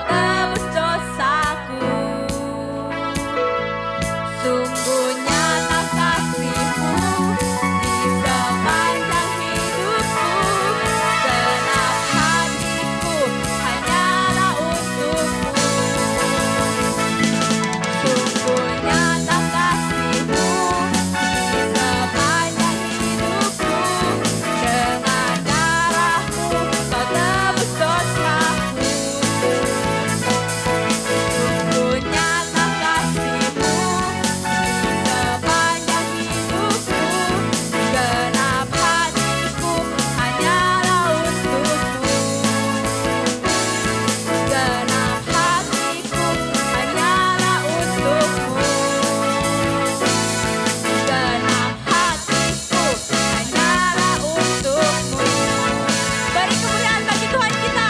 tebus dosaku. Sungguh nyata kasih-Mu di sepanjang hidupku. Genap hatiku hanyalah untuk-Mu. Sungguh nyata kasih-Mu di sepanjang hidupku. Dengan darah-Mu Kau tebus dosaku. Sungguh nyata kasih-Mu di sepanjang hidupku. Genap hatiku hanyalah untuk-Mu. Genap hatiku hanyalah untuk-Mu. Genap hatiku hanyalah untuk-Mu. Beri kemuliaan bagi Tuhan kita.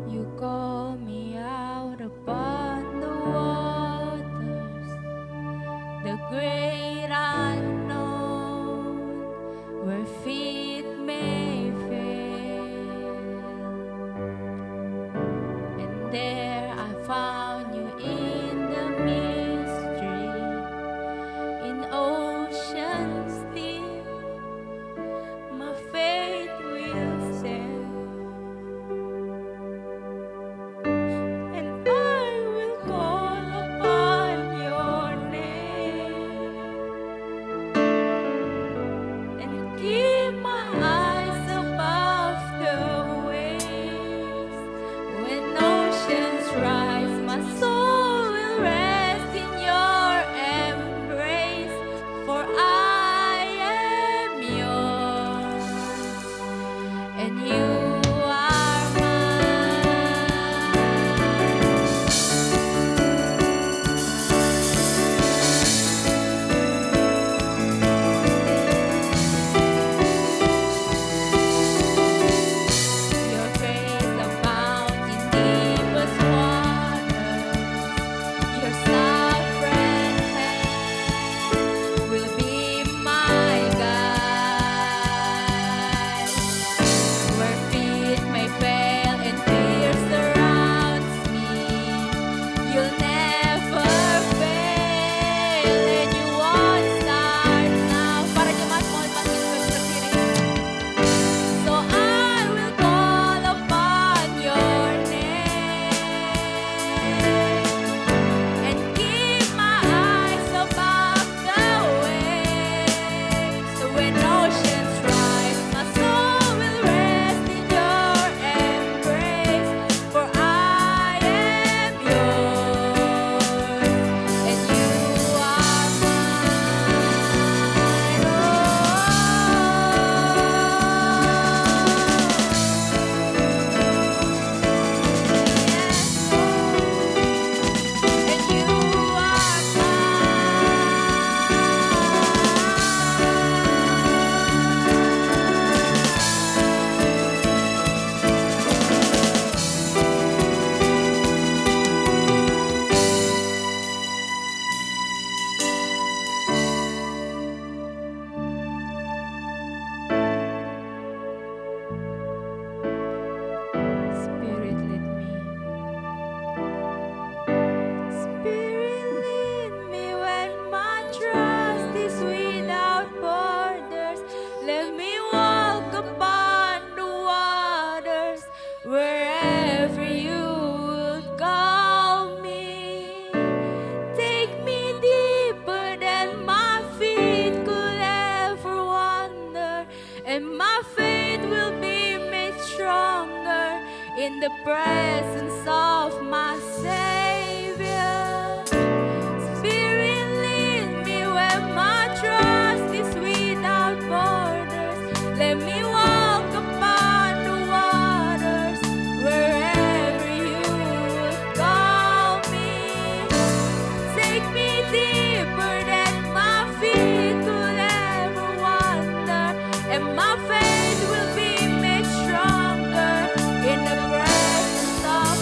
You call me out upon the waters, the great unknown, where feet may fail. And there I found You in the mystery, in ocean still. My faith will stand. And I will call upon Your name and keep my eyes above the waves. When oceans rise, my soul will rest in Your embrace. For I am Yours and You are mine. Your grace abounds in deepest waters. Your sovereign hand will be my guide. Where feet may fail and fear surrounds me, You'll never fail and You won't start now. Para jemaat mohon bangkit berdiri. So I will call upon Your name and keep my eyes above the waves. So when oceans rise, my soul will rest in Your embrace. For I am Yours and You are mine. And You are Spirit, lead me. Spirit, lead me when my trust is without borders. Let me walk upon the waters wherever You would call me. Take me deeper than my feet could ever wander, and my faith will be made stronger in the presence of my Savior. Spirit, lead me where my trust is without borders. Let me walk upon the waters wherever You would call me. Take me deeper than my feet could ever wander, and my faith will be made stronger in the presence of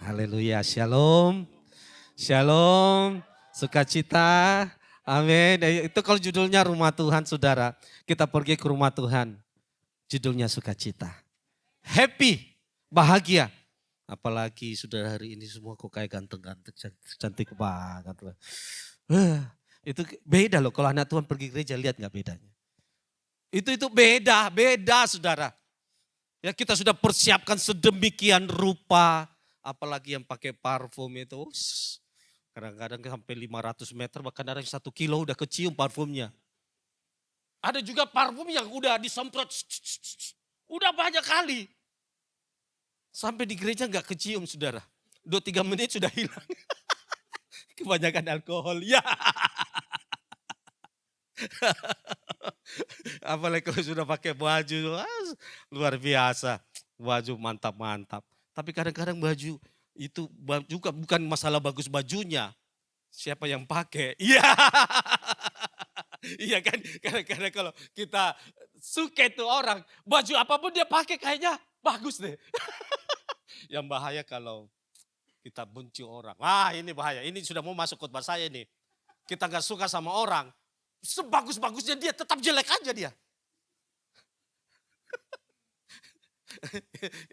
Haleluya, shalom. Shalom, sukacita. Amin. Itu kalau judulnya rumah Tuhan, saudara. Kita pergi ke rumah Tuhan. Judulnya sukacita. Happy, bahagia. Apalagi saudara hari ini semua kok kayak ganteng-ganteng, cantik banget loh. Itu beda loh kalau anak Tuhan pergi gereja, lihat gak bedanya? Itu beda saudara. Ya kita sudah persiapkan sedemikian rupa. Apalagi yang pakai parfum itu. Kadang-kadang sampai 500 meter bahkan ada yang 1 kilo udah kecium parfumnya. Ada juga parfum yang udah disemprot. Udah banyak kali. Sampai di gereja gak kecium saudara. 2-3 menit sudah hilang. Kebanyakan alkohol. Ya. Apalagi kalau sudah pakai baju. Luar biasa. Baju mantap-mantap. Tapi kadang-kadang baju itu juga bukan masalah bagus bajunya. Siapa yang pakai? Iya. Iya kan, kadang-kadang kalau kita suka itu orang, baju apapun dia pakai kayaknya bagus deh. Yang bahaya kalau kita benci orang. Ini bahaya, ini sudah mau masuk khotbah saya nih. Kita gak suka sama orang, sebagus-bagusnya dia tetap jelek aja dia.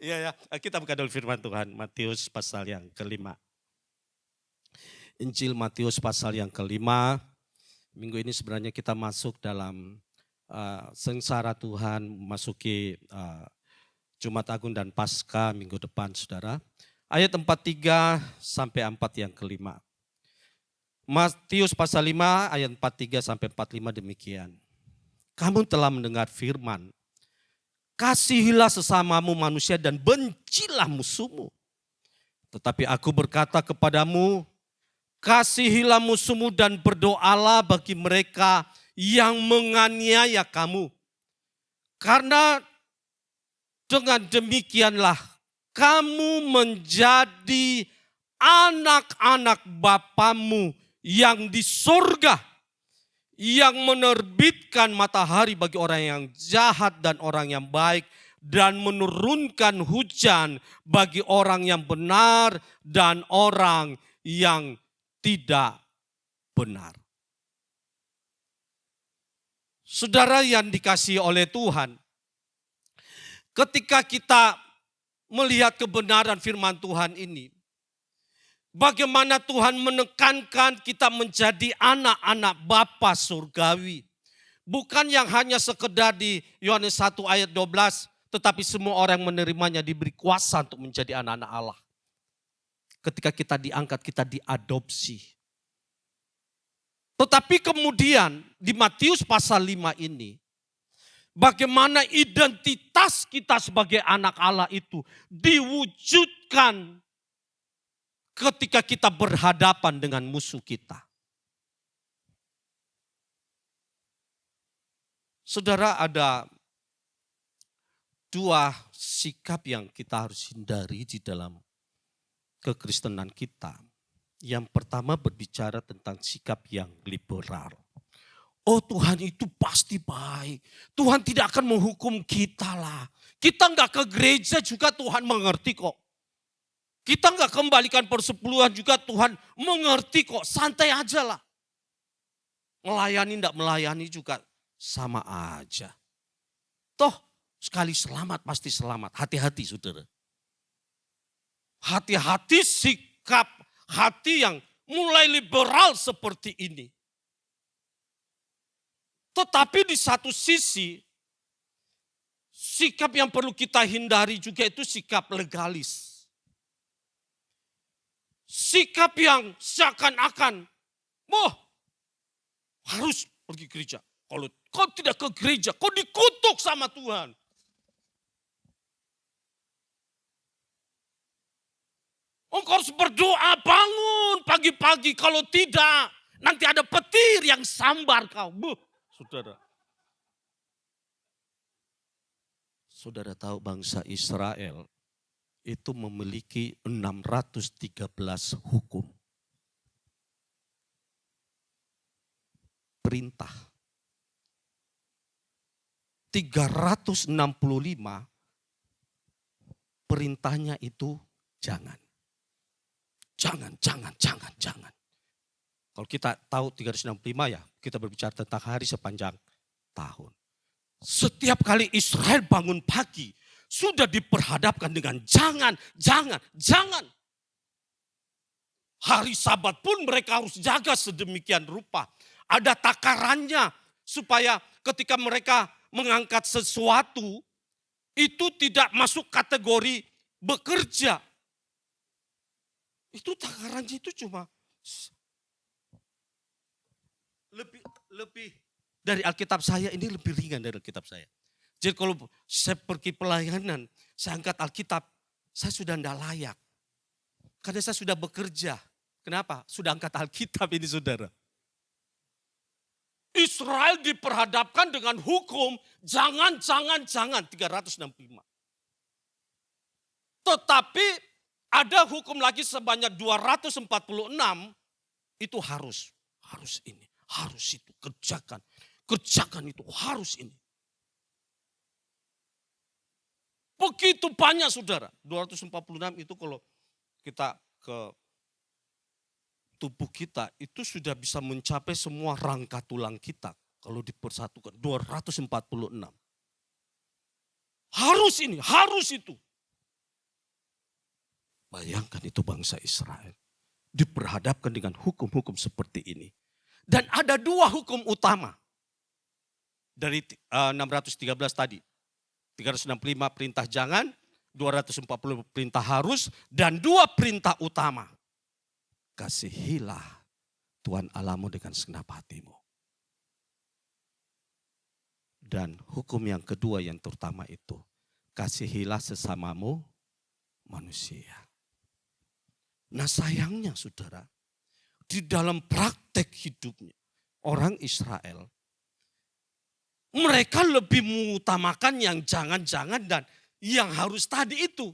Iya, kita buka dulu firman Tuhan, Matius pasal yang ke-5. Injil Matius pasal yang ke-5. Minggu ini sebenarnya kita masuk dalam sengsara Tuhan, memasuki Jumat Agung dan Paskah minggu depan saudara. Ayat 43 sampai 4 yang ke-5. Matius pasal 5 ayat 43 sampai 45 demikian. Kamu telah mendengar firman, kasihilah sesamamu manusia dan bencilah musuhmu. Tetapi aku berkata kepadamu, kasihilah musuhmu dan berdoalah bagi mereka yang menganiaya kamu. Karena dengan demikianlah kamu menjadi anak-anak Bapamu yang di surga, yang menerbitkan matahari bagi orang yang jahat dan orang yang baik, dan menurunkan hujan bagi orang yang benar dan orang yang tidak benar. Saudara yang dikasihi oleh Tuhan, ketika kita melihat kebenaran firman Tuhan ini, bagaimana Tuhan menekankan kita menjadi anak-anak Bapa surgawi. Bukan yang hanya sekedar di Yohanes 1 ayat 12, tetapi semua orang yang menerimanya diberi kuasa untuk menjadi anak-anak Allah. Ketika kita diangkat, kita diadopsi. Tetapi kemudian di Matius pasal 5 ini, bagaimana identitas kita sebagai anak Allah itu diwujudkan ketika kita berhadapan dengan musuh kita. Saudara, ada 2 sikap yang kita harus hindari di dalam kekristenan kita. Yang pertama berbicara tentang sikap yang liberal. Oh, Tuhan itu pasti baik. Tuhan tidak akan menghukum kita lah. Kita enggak ke gereja juga Tuhan mengerti kok. Kita enggak kembalikan persepuluhan juga Tuhan mengerti kok. Santai aja lah. Melayani enggak melayani juga sama aja. Toh sekali selamat pasti selamat. Hati-hati saudara. Hati-hati sikap hati yang mulai liberal seperti ini. Tetapi di satu sisi, sikap yang perlu kita hindari juga itu sikap legalis. Sikap yang seakan-akan, harus pergi gereja. Kalau kau tidak ke gereja, kau dikutuk sama Tuhan. Engkau harus berdoa, bangun pagi-pagi. Kalau tidak, nanti ada petir yang sambar kau. Saudara. Saudara tahu bangsa Israel itu memiliki 613 hukum. Perintah. 365 perintahnya itu jangan. Jangan, jangan, jangan, jangan. Kalau kita tahu 365 ya, kita berbicara tentang hari sepanjang tahun. Setiap kali Israel bangun pagi, sudah diperhadapkan dengan jangan, jangan, jangan. Hari Sabat pun mereka harus jaga sedemikian rupa. Ada takarannya supaya ketika mereka mengangkat sesuatu, itu tidak masuk kategori bekerja. Itu takarannya itu cuma lebih dari Alkitab saya ini lebih ringan dari Alkitab saya. Jadi kalau saya pergi pelayanan, saya angkat Alkitab, saya sudah tidak layak. Karena saya sudah bekerja. Kenapa? Sudah angkat Alkitab ini saudara. Israel diperhadapkan dengan hukum jangan, jangan, jangan 365. Tetapi ada hukum lagi sebanyak 246, itu harus ini, harus itu, kerjakan itu, harus ini. Begitu banyak saudara, 246 itu kalau kita ke tubuh kita, itu sudah bisa mencapai semua rangka tulang kita. Kalau dipersatukan, 246. Harus ini, harus itu. Bayangkan itu bangsa Israel diperhadapkan dengan hukum-hukum seperti ini. Dan ada dua hukum utama dari 613 tadi. 365 perintah jangan, 240 perintah harus, dan dua perintah utama. Kasihilah Tuhan Allahmu dengan segenap hatimu. Dan hukum yang kedua yang terutama itu, kasihilah sesamamu manusia. Nah sayangnya saudara, di dalam praktek hidupnya orang Israel, mereka lebih mengutamakan yang jangan-jangan dan yang harus tadi itu.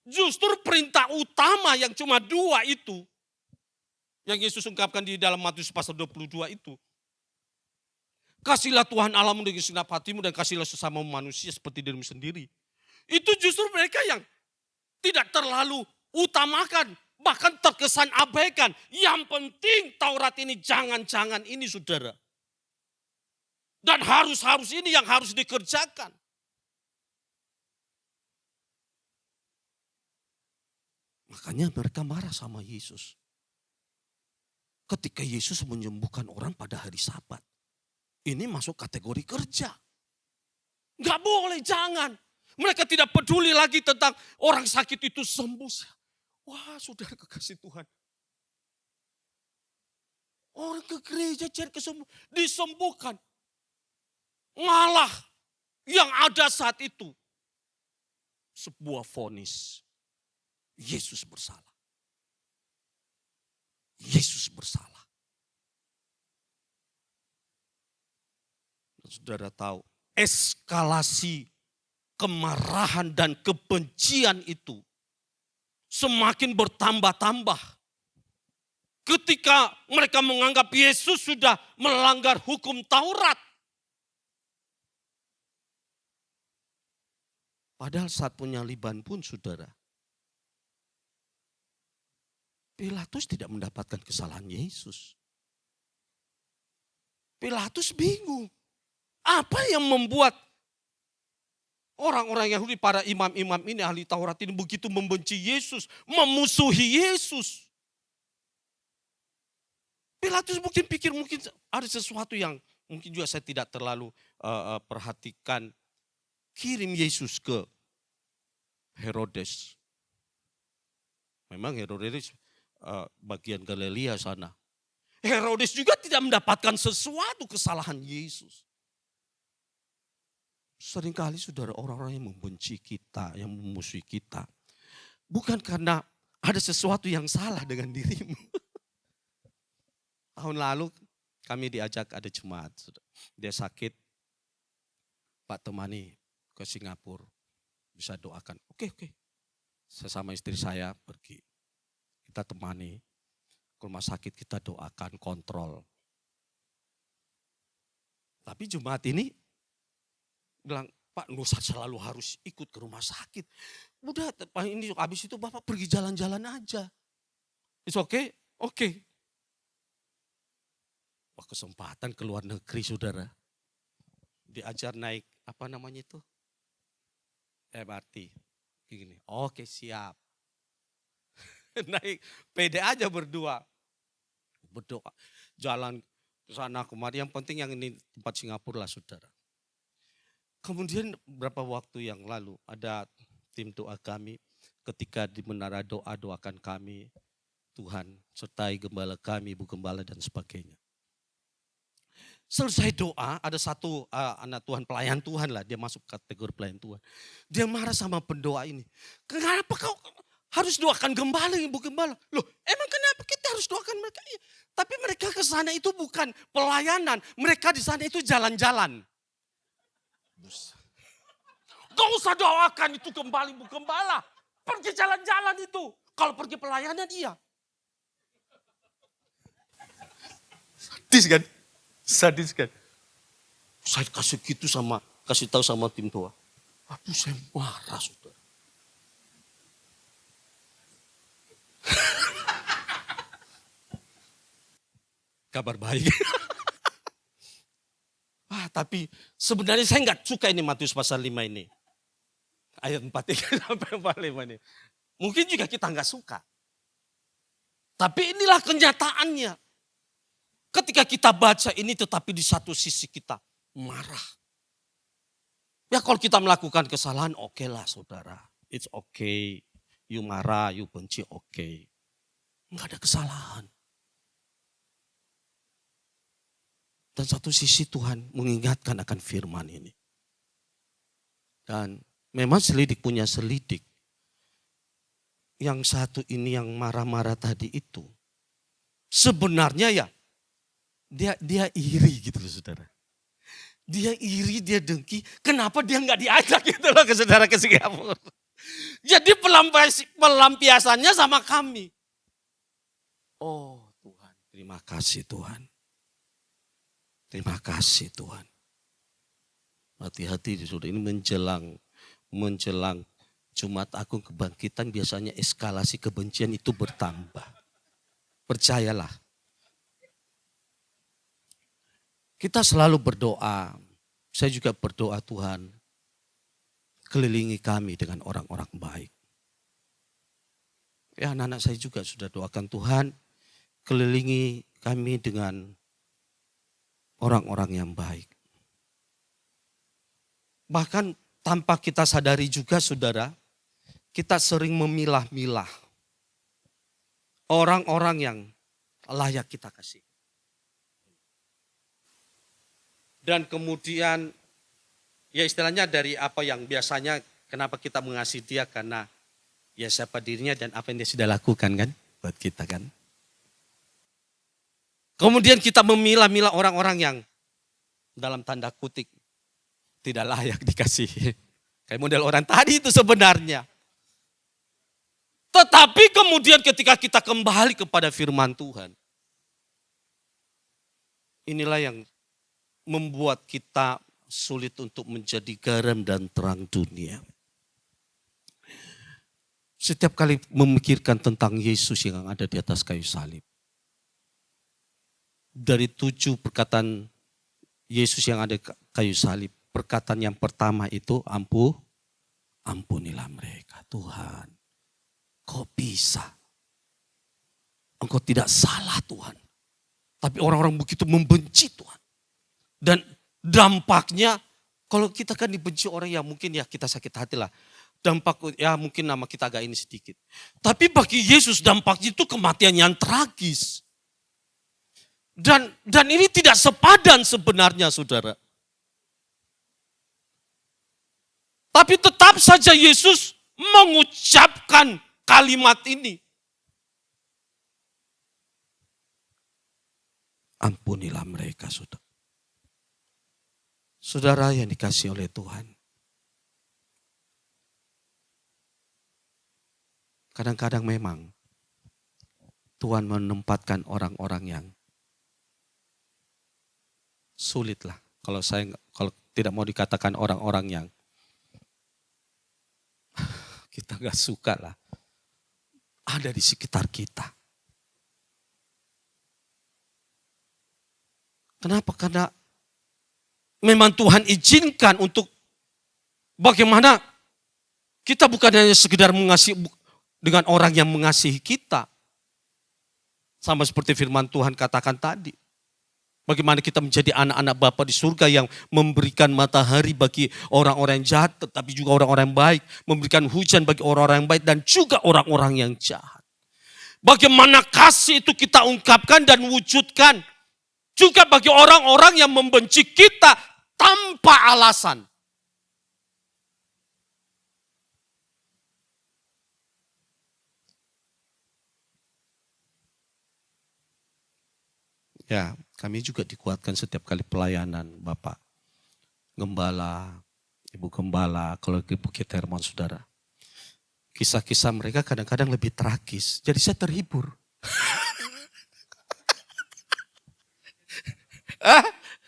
Justru perintah utama yang cuma dua itu, yang Yesus ungkapkan di dalam Matius pasal 22 itu. Kasihlah Tuhan Allahmu dengan segenap hatimu dan kasihlah sesama manusia seperti dirimu sendiri. Itu justru mereka yang tidak terlalu utamakan, bahkan terkesan abaikan. Yang penting Taurat ini jangan-jangan ini saudara. Dan harus ini yang harus dikerjakan. Makanya mereka marah sama Yesus. Ketika Yesus menyembuhkan orang pada hari Sabat. Ini masuk kategori kerja. Enggak boleh, jangan. Mereka tidak peduli lagi tentang orang sakit itu sembuh. Wah saudara kekasih Tuhan. Orang ke gereja cari kesembuhan, disembuhkan. Malah yang ada saat itu sebuah vonis. Yesus bersalah. Yesus bersalah. Dan saudara tahu eskalasi kemarahan dan kebencian itu semakin bertambah-tambah. Ketika mereka menganggap Yesus sudah melanggar hukum Taurat. Padahal saat penyaliban pun saudara, Pilatus tidak mendapatkan kesalahan Yesus. Pilatus bingung. Apa yang membuat orang-orang Yahudi, para imam-imam ini, ahli Taurat ini begitu membenci Yesus, memusuhi Yesus. Pilatus mungkin pikir mungkin ada sesuatu yang mungkin juga saya tidak terlalu perhatikan. Kirim Yesus ke Herodes. Memang Herodes bagian Galilea sana. Herodes juga tidak mendapatkan sesuatu kesalahan Yesus. Seringkali saudara orang-orang yang membenci kita, yang memusuhi kita. Bukan karena ada sesuatu yang salah dengan dirimu. Tahun lalu kami diajak ada jemaat. Dia sakit, Pak temani ke Singapura. Bisa doakan. Oke. Saya sama istri saya pergi. Kita temani. Ke rumah sakit kita doakan, kontrol. Tapi jemaat ini bilang, Pak nggak usah selalu harus ikut ke rumah sakit. Udah, ini habis itu Bapak pergi jalan-jalan aja. It's okay? Oke. Wah, kesempatan ke luar negeri, saudara. Diajar naik, apa namanya itu? MRT. Gini, oke siap. Naik, pede aja berdua. Berdoa, jalan ke sana kemari. Yang penting yang ini tempat Singapura lah, saudara. Kemudian berapa waktu yang lalu ada tim doa kami ketika di menara doa doakan kami, Tuhan sertai gembala kami, ibu gembala dan sebagainya. Selesai doa, ada satu anak Tuhan, pelayan Tuhan lah, dia masuk kategori pelayan Tuhan. Dia marah sama pendoa ini. Kenapa kau harus doakan gembala, ibu gembala? Loh, emang kenapa kita harus doakan mereka? Tapi mereka ke sana itu bukan pelayanan, mereka di sana itu jalan-jalan. Gak usah doakan itu kembali, ibu gembala. Pergi jalan-jalan itu. Kalau pergi pelayanan iya. Sadis kan? Sadis kan? Saya kasih tahu sama tim doa. Aduh, saya marah, saudara. Kabar baik. Tapi sebenarnya saya nggak suka ini Matius pasal 5 ini. Ayat 43 sampai 45 ini. Mungkin juga kita nggak suka. Tapi inilah kenyataannya. Ketika kita baca ini tetapi di satu sisi kita marah. Ya kalau kita melakukan kesalahan oke lah saudara. It's okay. You marah, you benci oke. Enggak ada kesalahan. Dan satu sisi Tuhan mengingatkan akan firman ini. Dan memang selidik punya selidik. Yang satu ini yang marah-marah tadi itu. Sebenarnya ya dia iri gitu loh saudara. Dia iri, dia dengki. Kenapa dia nggak diajak gitu loh ke saudara ke Singapura. Jadi pelampiasannya sama kami. Oh Tuhan, terima kasih Tuhan. Terima kasih Tuhan. Hati-hati saudara, ini menjelang Jumat Agung Kebangkitan biasanya eskalasi kebencian itu bertambah. Percayalah. Kita selalu berdoa. Saya juga berdoa Tuhan, kelilingi kami dengan orang-orang baik. Ya anak-anak saya juga sudah doakan Tuhan, kelilingi kami dengan orang-orang yang baik. Bahkan tanpa kita sadari juga saudara, kita sering memilah-milah orang-orang yang layak kita kasih. Dan kemudian ya istilahnya dari apa yang biasanya kenapa kita mengasihi dia karena ya siapa dirinya dan apa yang dia sudah lakukan kan buat kita kan. Kemudian kita memilah-milah orang-orang yang dalam tanda kutip tidak layak dikasih. Kayak model orang tadi itu sebenarnya. Tetapi kemudian ketika kita kembali kepada firman Tuhan. Inilah yang membuat kita sulit untuk menjadi garam dan terang dunia. Setiap kali memikirkan tentang Yesus yang ada di atas kayu salib. Dari 7 perkataan Yesus yang ada kayu salib. Perkataan yang pertama itu ampunilah mereka. Tuhan, kau bisa. Engkau tidak salah Tuhan. Tapi orang-orang begitu membenci Tuhan. Dan dampaknya kalau kita kan dibenci orang yang mungkin ya kita sakit hati lah. Dampak ya mungkin nama kita agak ini sedikit. Tapi bagi Yesus dampaknya itu kematian yang tragis. Dan ini tidak sepadan sebenarnya saudara. Tapi tetap saja Yesus mengucapkan kalimat ini. Ampunilah mereka saudara. Saudara yang dikasihi oleh Tuhan. Kadang-kadang memang Tuhan menempatkan orang-orang yang sulit lah. Kalau tidak mau dikatakan orang-orang yang kita nggak suka lah, ada di sekitar kita. Kenapa? Karena memang Tuhan izinkan untuk bagaimana kita bukan hanya sekedar mengasihi dengan orang yang mengasihi kita. Sama seperti firman Tuhan katakan tadi. Bagaimana kita menjadi anak-anak Bapa di surga yang memberikan matahari bagi orang-orang yang jahat, tetapi juga orang-orang yang baik. Memberikan hujan bagi orang-orang yang baik dan juga orang-orang yang jahat. Bagaimana kasih itu kita ungkapkan dan wujudkan. Juga bagi orang-orang yang membenci kita tanpa alasan. Ya, kami juga dikuatkan setiap kali pelayanan Bapak. Gembala, Ibu Gembala, kalau ke Bukit Hermon saudara. Kisah-kisah mereka kadang-kadang lebih tragis. Jadi saya terhibur.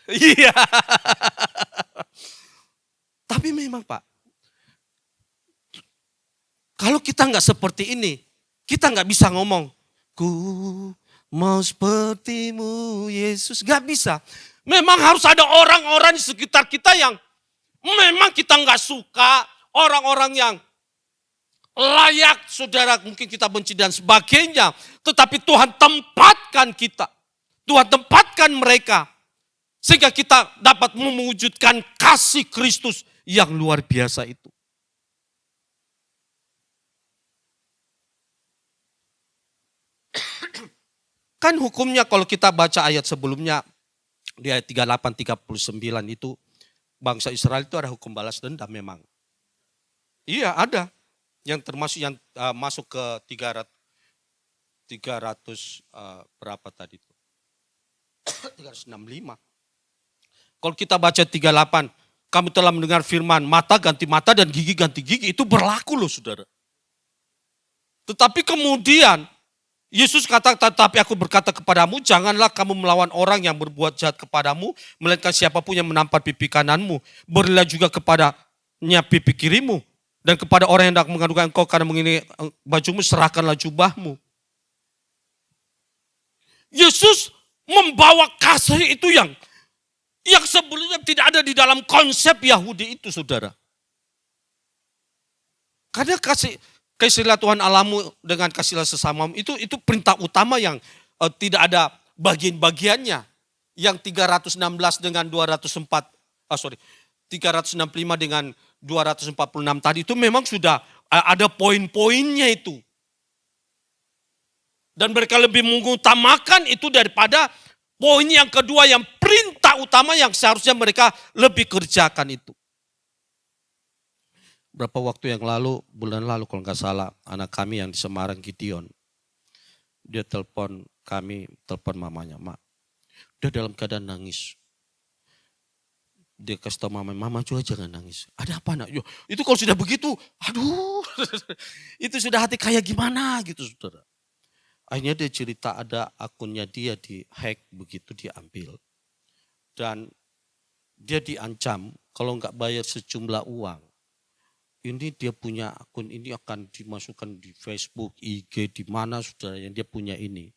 Iya. Tapi memang Pak, kalau kita nggak seperti ini, kita nggak bisa ngomong, ku mau sepertimu Yesus. Nggak bisa. Memang harus ada orang-orang di sekitar kita yang memang kita nggak suka, orang-orang yang layak, saudara, mungkin kita benci dan sebagainya. Tetapi Tuhan tempatkan kita. Tuhan tempatkan mereka. Sehingga kita dapat mewujudkan kasih Kristus yang luar biasa itu. Kan hukumnya kalau kita baca ayat sebelumnya, di ayat 38-39 itu, bangsa Israel itu ada hukum balas dendam memang. Iya ada. Yang termasuk yang masuk ke 300 berapa tadi itu? 365. Kalau kita baca 38, kamu telah mendengar firman, mata ganti mata dan gigi ganti gigi, itu berlaku loh saudara. Tetapi kemudian, Yesus kata, tetapi aku berkata kepadamu, janganlah kamu melawan orang yang berbuat jahat kepadamu, melainkan siapapun yang menampar pipi kananmu, berilah juga kepadanya pipi kirimu. Dan kepada orang yang hendak mengadukan engkau karena menginginkan bajumu, serahkanlah jubahmu. Yesus membawa kasih itu yang sebelumnya tidak ada di dalam konsep Yahudi itu, saudara. Karena kasihlah Tuhan Allahmu dengan kasihlah sesamamu itu perintah utama yang tidak ada bagian-bagiannya. Yang 316 dengan 365 dengan 246 tadi itu memang sudah ada poin-poinnya itu. Dan mereka lebih mengutamakan itu daripada poin yang kedua yang perintah utama yang seharusnya mereka lebih kerjakan itu. Berapa waktu yang lalu, bulan lalu kalau nggak salah, anak kami yang di Semarang, Gideon, dia telepon mamanya, Mak, dia dalam keadaan nangis. Dia kasih tahu mama juga jangan nangis. Ada apa nak? Itu kalau sudah begitu, aduh, itu sudah hati kayak gimana gitu saudara. Akhirnya dia cerita ada akunnya dia di-hack, begitu diambil. Dan dia diancam kalau nggak bayar sejumlah uang. Ini dia punya akun ini akan dimasukkan di Facebook, IG, di mana saudara yang dia punya ini.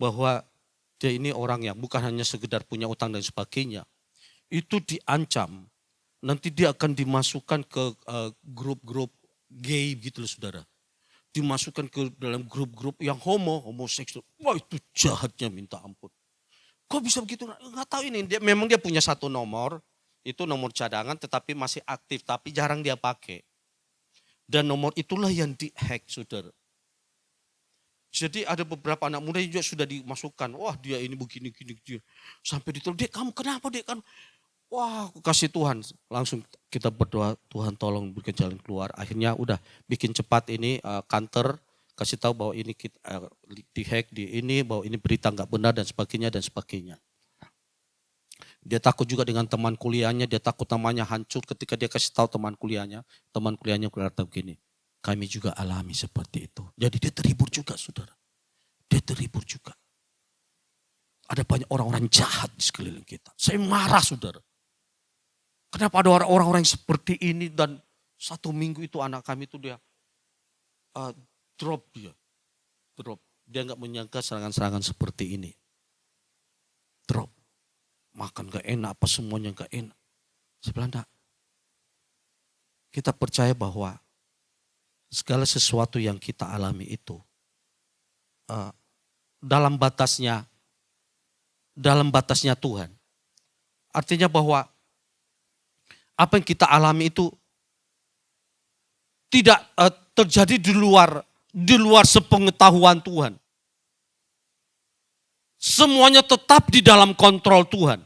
Bahwa dia ini orang yang bukan hanya sekedar punya utang dan sebagainya. Itu diancam. Nanti dia akan dimasukkan ke grup-grup gay gitu loh saudara. Dimasukkan ke dalam grup-grup yang homoseksual. Wah itu jahatnya minta ampun. Kok bisa begitu? Nggak tahu ini. Memang dia punya satu nomor. Itu nomor cadangan tetapi masih aktif. Tapi jarang dia pakai. Dan nomor itulah yang di-hack saudara. Jadi ada beberapa anak muda juga sudah dimasukkan. Wah dia ini begini. Sampai ditelepon, Dek kamu kenapa Dek? Wah aku kasih Tuhan. Langsung kita berdoa, Tuhan tolong berikan jalan keluar. Akhirnya udah bikin cepat ini kantor. Kasih tahu bahwa ini di-hack, bahwa ini berita nggak benar dan sebagainya. Dia takut juga dengan teman kuliahnya, dia takut namanya hancur ketika dia kasih tahu teman kuliahnya berkata begini, kami juga alami seperti itu. Jadi dia terhibur juga saudara, dia terhibur juga. Ada banyak orang-orang jahat di sekeliling kita. Saya marah saudara. Kenapa ada orang-orang yang seperti ini dan satu minggu itu anak kami itu dia uh, drop dia. Drop. Dia nggak menyangka serangan-serangan seperti ini. Drop. Makan gak enak, apa semuanya gak enak. Saya bilang enggak. Kita percaya bahwa segala sesuatu yang kita alami itu dalam batasnya Tuhan. Artinya bahwa apa yang kita alami itu tidak terjadi di luar sepengetahuan Tuhan. Semuanya tetap di dalam kontrol Tuhan.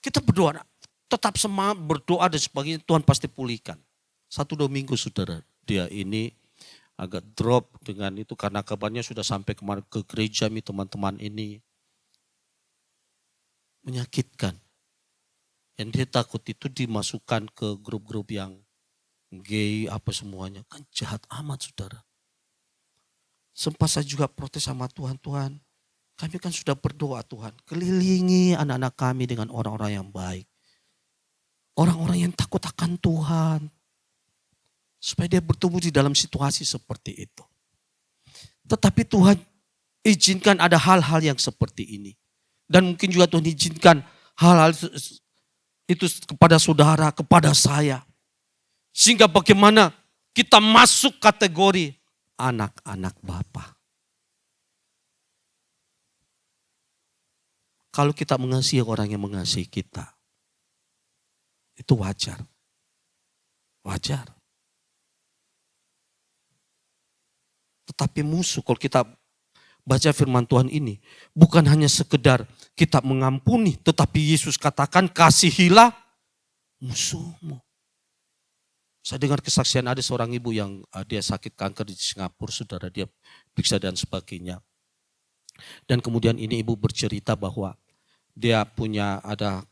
Kita berdoa, tetap semangat berdoa dan sebagainya, Tuhan pasti pulihkan. 1-2 minggu saudara, dia ini agak drop dengan itu karena kabarnya sudah sampai kemarin ke gereja teman-teman ini. Menyakitkan. Yang dia takut itu dimasukkan ke grup-grup yang gay apa semuanya. Kan jahat amat saudara. Sempat saya juga protes sama Tuhan, Tuhan kami kan sudah berdoa Tuhan. Kelilingi anak-anak kami dengan orang-orang yang baik. Orang-orang yang takut akan Tuhan. Supaya dia bertumbuh di dalam situasi seperti itu. Tetapi Tuhan izinkan ada hal-hal yang seperti ini. Dan mungkin juga Tuhan izinkan hal-hal itu kepada saudara, kepada saya. Sehingga bagaimana kita masuk kategori anak-anak Bapa. Kalau kita mengasihi orang yang mengasihi kita, itu wajar. Wajar. Tetapi musuh, kalau kita baca firman Tuhan ini, bukan hanya sekedar kita mengampuni, tetapi Yesus katakan kasihilah musuhmu. Saya dengar kesaksian ada seorang ibu yang dia sakit kanker di Singapura, saudara, dia periksa dan sebagainya. Dan kemudian ini ibu bercerita bahwa dia punya ada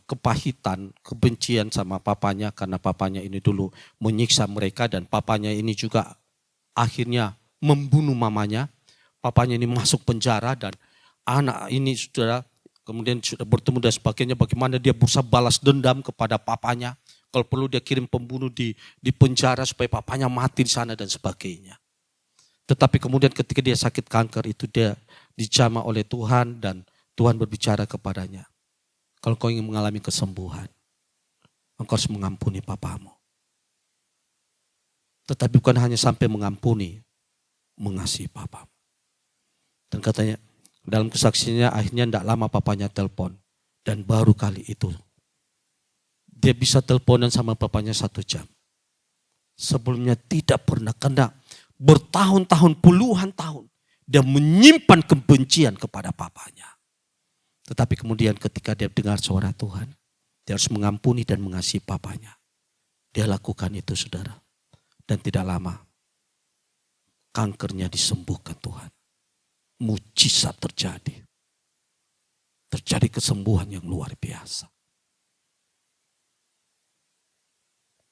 kepahitan, kebencian sama papanya karena papanya ini dulu menyiksa mereka dan papanya ini juga akhirnya membunuh mamanya. Papanya ini masuk penjara dan anak ini saudara kemudian sudah bertemu dan sebagainya, bagaimana dia berusaha balas dendam kepada papanya. Kalau perlu dia kirim pembunuh di penjara supaya papanya mati di sana dan sebagainya. Tetapi kemudian ketika dia sakit kanker itu dia dijamah oleh Tuhan dan Tuhan berbicara kepadanya. Kalau kau ingin mengalami kesembuhan, engkau harus mengampuni papamu. Tetapi bukan hanya sampai mengampuni, mengasihi papamu. Dan katanya dalam kesaksiannya akhirnya tidak lama papanya telepon. Dan baru kali itu dia bisa teleponan sama papanya 1 jam. Sebelumnya tidak pernah, karena bertahun-tahun, puluhan tahun dia menyimpan kebencian kepada papanya. Tetapi kemudian ketika dia dengar suara Tuhan, dia harus mengampuni dan mengasihi papanya. Dia lakukan itu saudara. Dan tidak lama kankernya disembuhkan Tuhan. Mujizat terjadi. Terjadi kesembuhan yang luar biasa.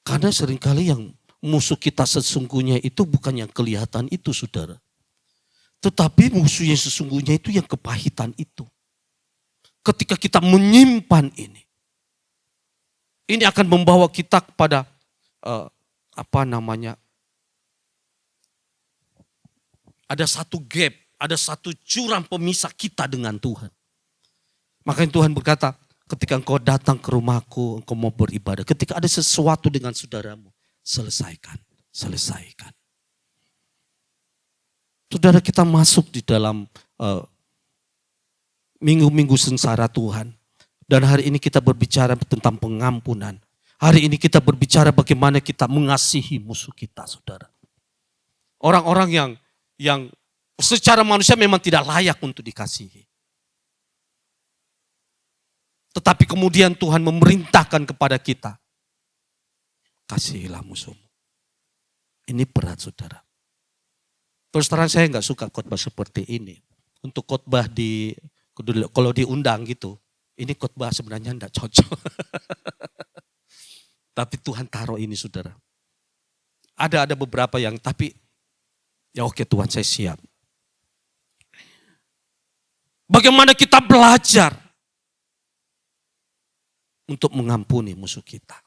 Karena seringkali yang musuh kita sesungguhnya itu bukan yang kelihatan itu saudara. Tetapi musuh yang sesungguhnya itu yang kepahitan itu. Ketika kita menyimpan ini akan membawa kita kepada ada satu gap, ada satu jurang pemisah kita dengan Tuhan. Makanya Tuhan berkata, ketika engkau datang ke rumahku, engkau mau beribadah. Ketika ada sesuatu dengan saudaramu, selesaikan. Saudara, kita masuk di dalam minggu-minggu sengsara Tuhan. Dan hari ini kita berbicara tentang pengampunan. Hari ini kita berbicara bagaimana kita mengasihi musuh kita, saudara. Orang-orang yang secara manusia memang tidak layak untuk dikasihi. Tetapi kemudian Tuhan memerintahkan kepada kita, kasihilah musuhmu. Ini berat saudara. Terus terang saya nggak suka khotbah seperti ini. Untuk khotbah kalau diundang gitu, ini khotbah sebenarnya enggak cocok. Tapi Tuhan taruh ini saudara. Ada beberapa yang tapi ya oke Tuhan saya siap. Bagaimana kita belajar untuk mengampuni musuh kita.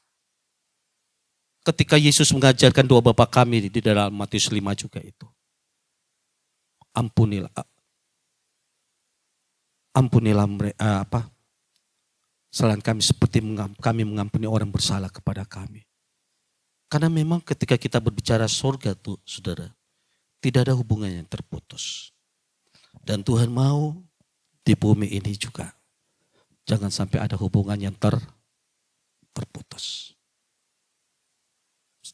Ketika Yesus mengajarkan doa Bapa kami di dalam Matius 5 juga itu. Ampunilah mereka, kesalahan kami seperti kami mengampuni orang bersalah kepada kami. Karena memang ketika kita berbicara surga tuh saudara, tidak ada hubungan yang terputus. Dan Tuhan mau di bumi ini juga jangan sampai ada hubungan yang terputus.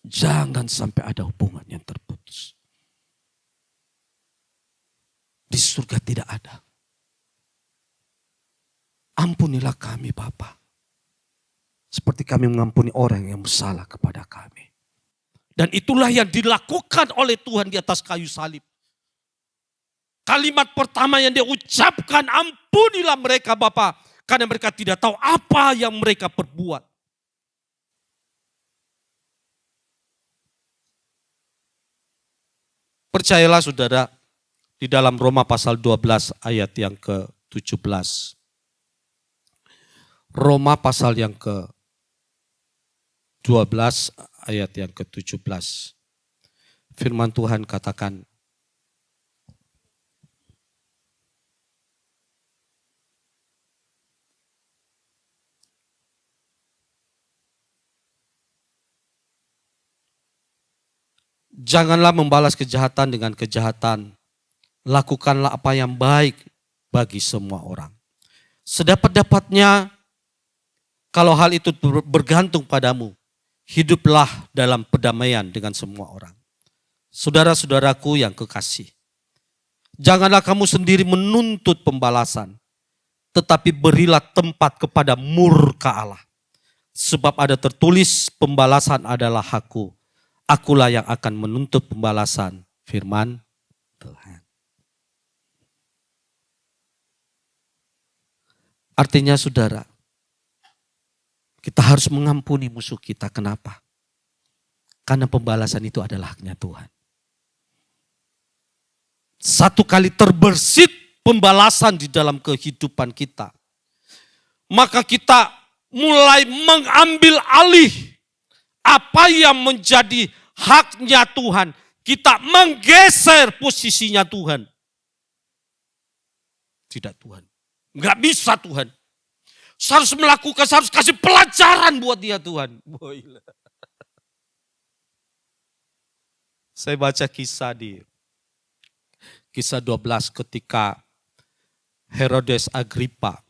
Jangan sampai ada hubungan yang terputus. Di surga tidak ada. Ampunilah kami Bapa, seperti kami mengampuni orang yang bersalah kepada kami. Dan itulah yang dilakukan oleh Tuhan di atas kayu salib. Kalimat pertama yang dia ucapkan, ampunilah mereka Bapa, karena mereka tidak tahu apa yang mereka perbuat. Percayalah saudara, di dalam Roma pasal 12 ayat yang ke-17. Roma pasal yang ke-12 ayat yang ke-17. Firman Tuhan katakan, janganlah membalas kejahatan dengan kejahatan. Lakukanlah apa yang baik bagi semua orang. Sedapat-dapatnya, kalau hal itu bergantung padamu, hiduplah dalam perdamaian dengan semua orang. Saudara-saudaraku yang kekasih, janganlah kamu sendiri menuntut pembalasan, tetapi berilah tempat kepada murka Allah. Sebab ada tertulis, pembalasan adalah hakku. Akulah yang akan menuntut pembalasan, firman Tuhan. Artinya saudara, kita harus mengampuni musuh kita. Kenapa? Karena pembalasan itu adalah haknya Tuhan. Satu kali terbersit pembalasan di dalam kehidupan kita, maka kita mulai mengambil alih apa yang menjadi haknya Tuhan. Kita menggeser posisinya Tuhan. Tidak Tuhan. Enggak bisa Tuhan. Saya harus melakukan, saya harus kasih pelajaran buat dia Tuhan. Saya baca kisah di kisah 12 ketika Herodes Agripa.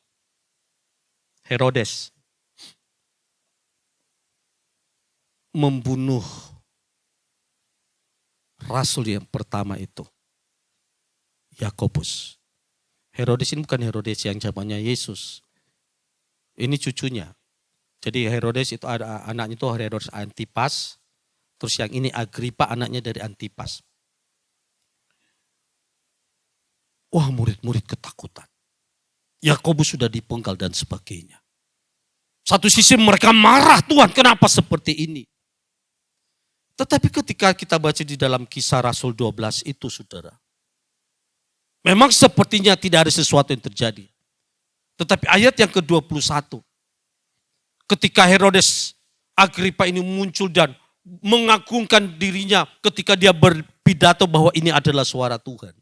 Herodes membunuh rasul yang pertama itu, Yakobus. Herodes ini bukan Herodes yang zamannya Yesus. Ini cucunya. Jadi Herodes itu ada anaknya itu Herodes Antipas. Terus yang ini Agripa anaknya dari Antipas. Wah, murid-murid ketakutan. Yakobus sudah dipenggal dan sebagainya. Satu sisi mereka marah, Tuhan kenapa seperti ini? Tetapi ketika kita baca di dalam kisah Rasul 12 itu saudara. Memang sepertinya tidak ada sesuatu yang terjadi. Tetapi ayat yang ke-21. Ketika Herodes Agripa ini muncul dan mengagungkan dirinya ketika dia berpidato bahwa ini adalah suara Tuhan.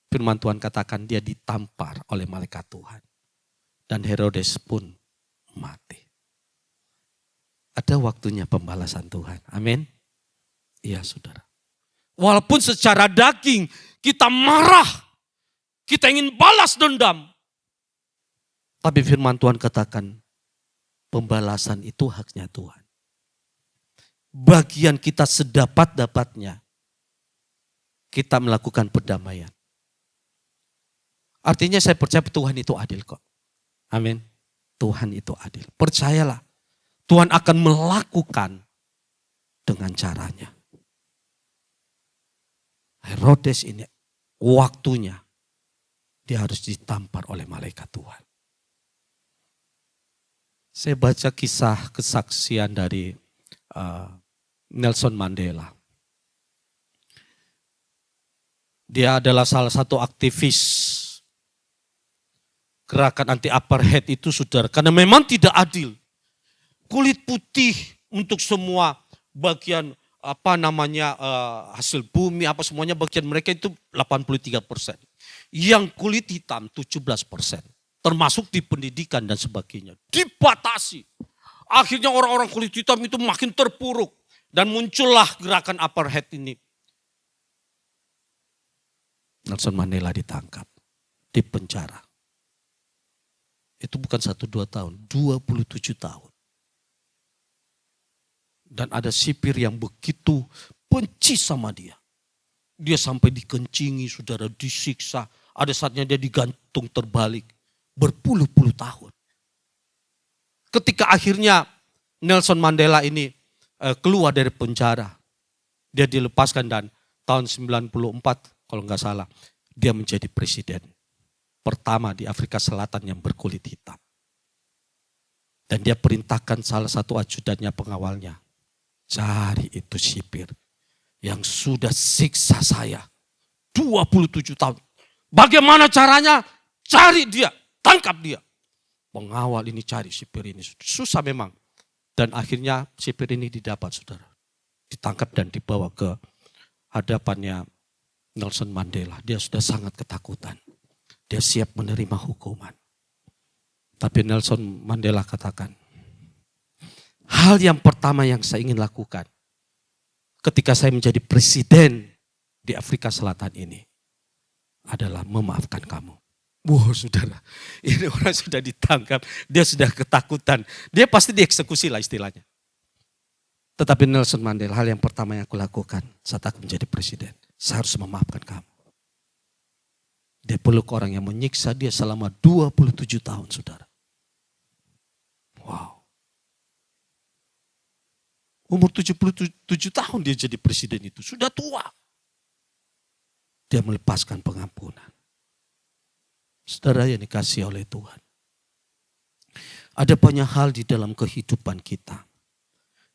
Firman Tuhan katakan dia ditampar oleh malaikat Tuhan. Dan Herodes pun mati. Ada waktunya pembalasan Tuhan. Amin. Iya saudara. Walaupun secara daging kita marah. Kita ingin balas dendam. Tapi firman Tuhan katakan pembalasan itu haknya Tuhan. Bagian kita sedapat-dapatnya. Kita melakukan perdamaian. Artinya saya percaya Tuhan itu adil kok. Amin. Tuhan itu adil. Percayalah. Tuhan akan melakukan dengan caranya. Herodes ini waktunya dia harus ditampar oleh malaikat Tuhan. Saya baca kisah kesaksian dari Nelson Mandela. Dia adalah salah satu aktivis gerakan anti apartheid itu saudara. Karena memang tidak adil. Kulit putih untuk semua bagian hasil bumi, apa semuanya bagian mereka itu 83%. Yang kulit hitam 17%. Termasuk di pendidikan dan sebagainya. Dibatasi. Akhirnya orang-orang kulit hitam itu makin terpuruk. Dan muncullah gerakan apartheid ini. Nelson Mandela ditangkap. Dipenjara. Itu bukan 1-2 tahun, 27 tahun. Dan ada sipir yang begitu benci sama dia. Dia sampai dikencingi, saudara, disiksa. Ada saatnya dia digantung terbalik. Berpuluh-puluh tahun. Ketika akhirnya Nelson Mandela ini keluar dari penjara. Dia dilepaskan dan tahun 94 kalau nggak salah. Dia menjadi presiden pertama di Afrika Selatan yang berkulit hitam. Dan dia perintahkan salah satu ajudannya, pengawalnya. Cari itu sipir yang sudah siksa saya 27 tahun. Bagaimana caranya? Cari dia, tangkap dia. Pengawal ini cari sipir ini. Susah memang. Dan akhirnya sipir ini didapat, saudara. Ditangkap dan dibawa ke hadapannya Nelson Mandela. Dia sudah sangat ketakutan. Dia siap menerima hukuman. Tapi Nelson Mandela katakan, hal yang pertama yang saya ingin lakukan ketika saya menjadi presiden di Afrika Selatan ini adalah memaafkan kamu. Wah, saudara, ini orang sudah ditangkap, dia sudah ketakutan. Dia pasti dieksekusi lah istilahnya. Tetapi Nelson Mandela, hal yang pertama yang aku lakukan saat aku menjadi presiden, saya harus memaafkan kamu. Dia peluk orang yang menyiksa dia selama 27 tahun, saudara. Wow. Umur 77 tahun dia jadi presiden itu, sudah tua. Dia melepaskan pengampunan. Saudara yang dikasihi oleh Tuhan. Ada banyak hal di dalam kehidupan kita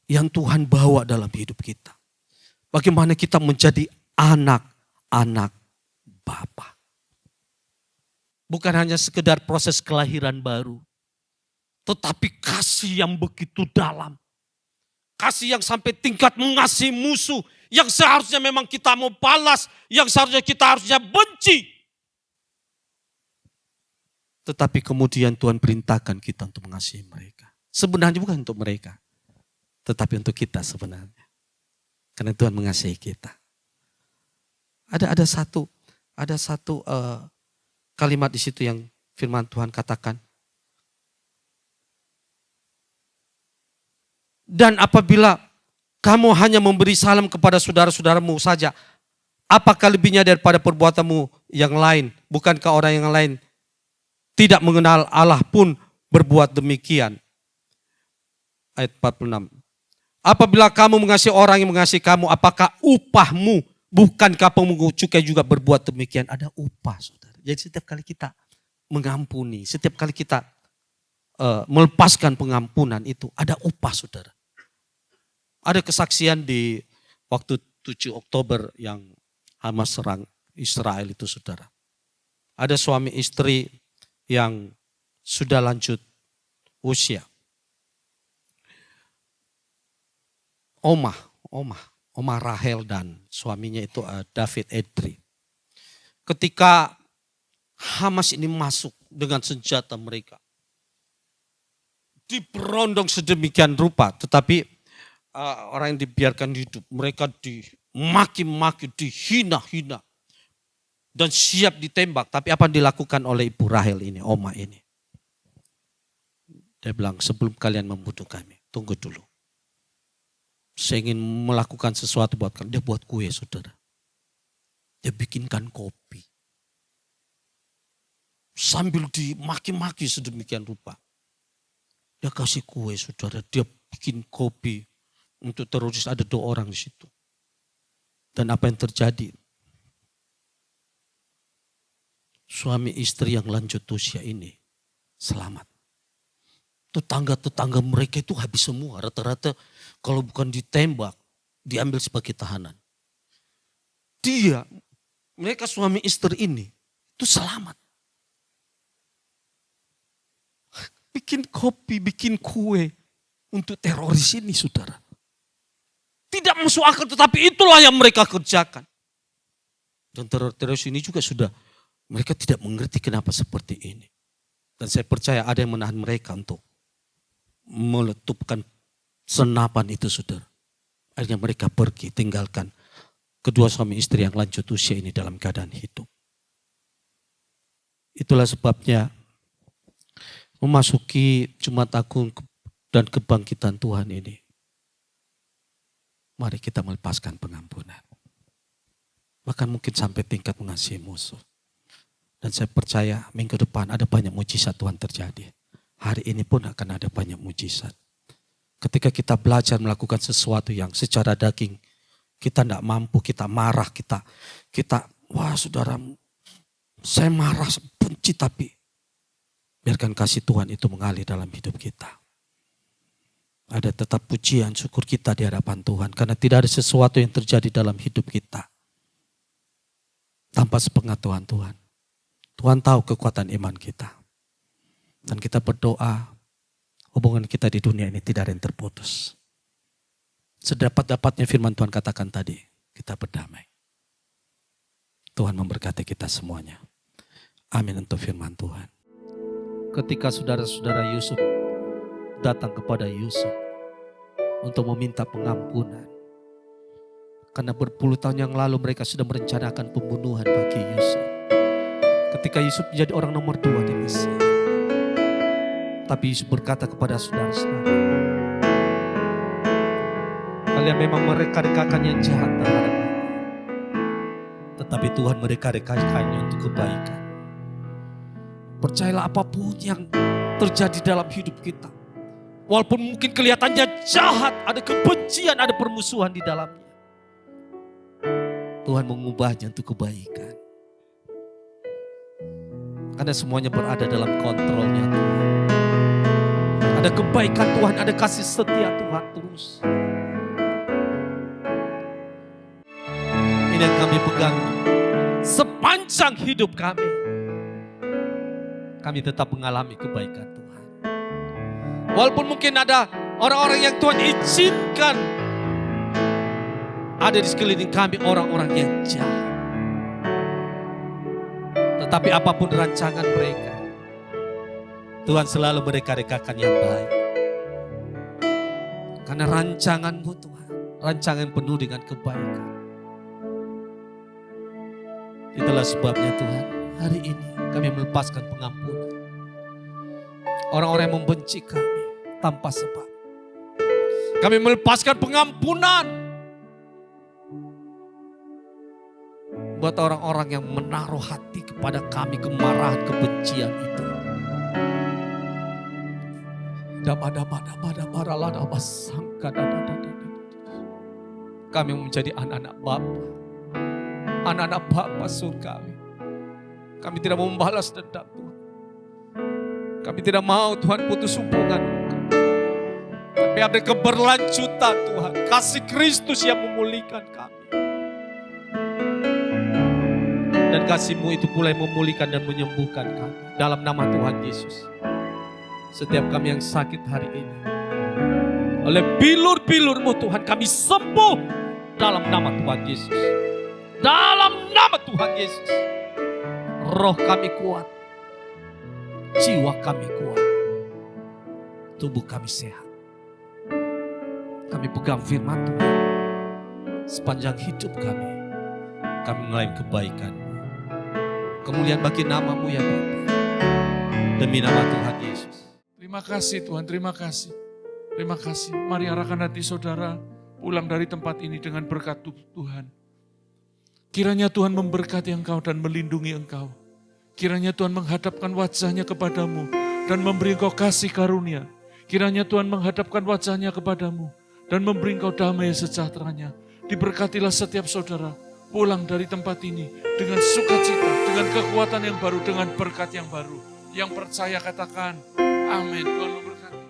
yang Tuhan bawa dalam hidup kita. Bagaimana kita menjadi anak-anak Bapa. Bukan hanya sekedar proses kelahiran baru. Tetapi kasih yang begitu dalam. Kasih yang sampai tingkat mengasihi musuh. Yang seharusnya memang kita mau balas. Yang seharusnya kita harusnya benci. Tetapi kemudian Tuhan perintahkan kita untuk mengasihi mereka. Sebenarnya bukan untuk mereka. Tetapi untuk kita sebenarnya. Karena Tuhan mengasihi kita. Ada satu kalimat di situ yang firman Tuhan katakan. Dan apabila kamu hanya memberi salam kepada saudara-saudaramu saja, apakah lebihnya daripada perbuatanmu yang lain? Bukankah orang yang lain tidak mengenal Allah pun berbuat demikian? Ayat 46. Apabila kamu mengasihi orang yang mengasihi kamu, apakah upahmu? Bukankah pemungut cukai juga berbuat demikian? Ada upah, saudara. Jadi setiap kali kita mengampuni, setiap kali kita melepaskan pengampunan itu, ada upah, saudara. Ada kesaksian di waktu 7 Oktober yang Hamas serang Israel itu, saudara. Ada suami istri yang sudah lanjut usia. Oma Rahel dan suaminya itu David Edri. Ketika Hamas ini masuk dengan senjata mereka, diberondong sedemikian rupa, tetapi orang yang dibiarkan hidup, mereka dimaki-maki, dihina-hina. Dan siap ditembak. Tapi apa yang dilakukan oleh Ibu Rahel ini, Oma ini? Dia bilang, sebelum kalian membunuh kami, tunggu dulu. Saya ingin melakukan sesuatu buat kalian. Dia buat kue, saudara. Dia bikinkan kopi. Sambil dimaki-maki sedemikian rupa. Dia kasih kue, saudara. Dia bikin kopi untuk teroris. Ada 2 orang di situ. Dan apa yang terjadi? Suami istri yang lanjut usia ini selamat. Tetangga-tetangga mereka itu habis semua. Rata-rata kalau bukan ditembak, diambil sebagai tahanan. Mereka suami istri ini itu selamat. Bikin kopi, bikin kue untuk teroris ini, saudara. Tidak masuk akal, tetapi itulah yang mereka kerjakan. Dan terus ini juga sudah, mereka tidak mengerti kenapa seperti ini. Dan saya percaya ada yang menahan mereka untuk meletupkan senapan itu, saudara. Akhirnya mereka pergi, tinggalkan kedua suami istri yang lanjut usia ini dalam keadaan hidup. Itulah sebabnya memasuki Jumat Agung dan kebangkitan Tuhan ini, mari kita melepaskan pengampunan. Bahkan mungkin sampai tingkat mengasihi musuh. Dan saya percaya minggu depan ada banyak mujizat Tuhan terjadi. Hari ini pun akan ada banyak mujizat. Ketika kita belajar melakukan sesuatu yang secara daging kita tidak mampu, kita marah, kita wah saudara, saya marah, benci, tapi biarkan kasih Tuhan itu mengalir dalam hidup kita. Ada tetap pujian, syukur kita di hadapan Tuhan. Karena tidak ada sesuatu yang terjadi dalam hidup kita tanpa sepengetahuan Tuhan. Tuhan tahu kekuatan iman kita. Dan kita berdoa, hubungan kita di dunia ini tidak ada yang terputus. Sedapat-dapatnya firman Tuhan katakan tadi, kita berdamai. Tuhan memberkati kita semuanya. Amin untuk firman Tuhan. Ketika saudara-saudara Yusuf datang kepada Yusuf untuk meminta pengampunan. Karena berpuluh tahun yang lalu mereka sudah merencanakan pembunuhan bagi Yusuf. Ketika Yusuf menjadi orang nomor 2 di Mesir. Tapi Yusuf berkata kepada saudara-saudara, kalian memang mereka-rekakan yang jahat terhadap aku. Tetapi Tuhan mereka-rekakannya untuk kebaikan. Percayalah apapun yang terjadi dalam hidup kita. Walaupun mungkin kelihatannya jahat, ada kebencian, ada permusuhan di dalamnya. Tuhan mengubahnya untuk kebaikan. Karena semuanya berada dalam kontrolnya Tuhan. Ada kebaikan Tuhan, ada kasih setia Tuhan terus. Ini yang kami pegang sepanjang hidup kami. Kami tetap mengalami kebaikan Tuhan. Walaupun mungkin ada orang-orang yang Tuhan izinkan ada di sekeliling kami, orang-orang yang jahat. Tetapi apapun rancangan mereka, Tuhan selalu mereka-rekakan yang baik. Karena rancangan-Mu Tuhan, rancangan penuh dengan kebaikan. Itulah sebabnya Tuhan, hari ini kami melepaskan pengampunan. Orang-orang yang membenci kami tanpa sebab. Kami melepaskan pengampunan buat orang-orang yang menaruh hati kepada kami kemarahan, kebencian itu. Kami menjadi anak-anak Bapa. Anak-anak Bapa surgawi. Kami tidak mau membalas dendam Tuhan. Kami tidak mau Tuhan putus hubungan. Tapi ada keberlanjutan Tuhan. Kasih Kristus yang memulihkan kami. Dan kasih-Mu itu mulai memulihkan dan menyembuhkan kami. Dalam nama Tuhan Yesus. Setiap kami yang sakit hari ini. Oleh bilur-bilur-Mu Tuhan kami sembuh. Dalam nama Tuhan Yesus. Dalam nama Tuhan Yesus. Roh kami kuat. Jiwa kami kuat. Tubuh kami sehat. Kami pegang firman Tuhan. Sepanjang hidup kami mengalami kebaikan. Kemuliaan bagi nama-Mu ya Bapa. Demi nama Tuhan Yesus. Terima kasih Tuhan, terima kasih. Terima kasih. Mari arahkan hati saudara pulang dari tempat ini dengan berkat Tuhan. Kiranya Tuhan memberkati engkau dan melindungi engkau. Kiranya Tuhan menghadapkan wajahnya kepadamu dan memberi engkau kasih karunia. Kiranya Tuhan menghadapkan wajahnya kepadamu dan memberi engkau damai sejahteranya. Diberkatilah setiap saudara pulang dari tempat ini dengan sukacita, dengan kekuatan yang baru, dengan berkat yang baru. Yang percaya katakan, amin. Tuhan memberkati.